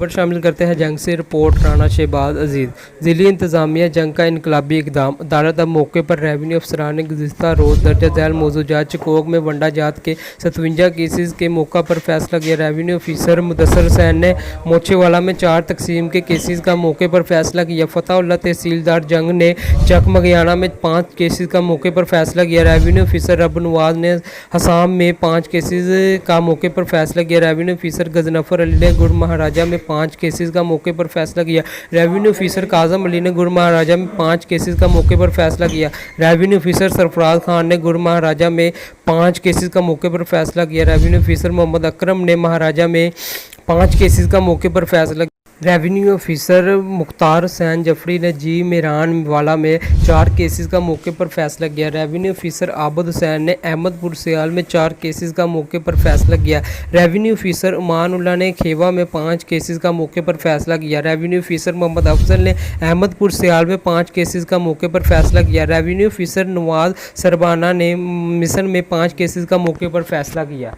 खबर शामिल करते हैं जंग से। रिपोर्ट राना शहबाज अजीज। जिली इंतजामिया जंग का इनकलाबी इकदाम। अदालत अब मौके पर रेवेन्यू अफसरान ने गुज़िश्ता रोज़ दर्ज झैल मौजूजात चकोक में वंडा जात के 57 केसेस के मौका पर फैसला किया। रेवेन्यू ऑफिसर मुदस्सर हुसैन ने मोचेवाला में 4 तकसीम के केसेस का मौके पर फैसला किया। फतेहुल्लाह तहसीलदार जंग ने चकमगियाना में 5 केसेस का मौके पर फैसला किया। रेवेन्यू ऑफिसर रब नवाज ने हसाम में 5 केसेस का मौके पर फैसला किया। रेवेन्यू ऑफिसर गजनफर अली ने गुड़ महाराजा में 5 केसेस का मौके पर फैसला किया। रेवेन्यू ऑफिसर काजम अली ने गुड़ महाराजा में 5 केसेस का मौके पर फैसला किया। रेवेन्यू ऑफिसर सरफराज खान ने गुड़ महाराजा में 5 केसेस का मौके पर फैसला किया। रेवेन्यू ऑफिसर मोहम्मद अकरम ने महाराजा में 5 केसेस का मौके पर फैसला किया। रेवेन्यू ऑफिसर मुख्तार हुसैन जफरी ने जी मेरान वाला में 4 केसेस का मौके पर फैसला किया। रेवेन्यू ऑफिसर आबद हुसैन ने अहमदपुर सियाल में 4 केसेस का मौके पर फैसला किया। रेवेन्यू ऑफिसर उमानुल्लाह ने खेवा में 5 केसेस का मौके पर फैसला किया। रेवेन्यू ऑफिसर मोहम्मद अफजल ने अहमदपुर सियाल में 5 केसेस का मौके पर फैसला किया। रेवेन्यू ऑफिसर नवाज सरबाना ने मिशन में 5 केसेस का मौके पर फैसला किया।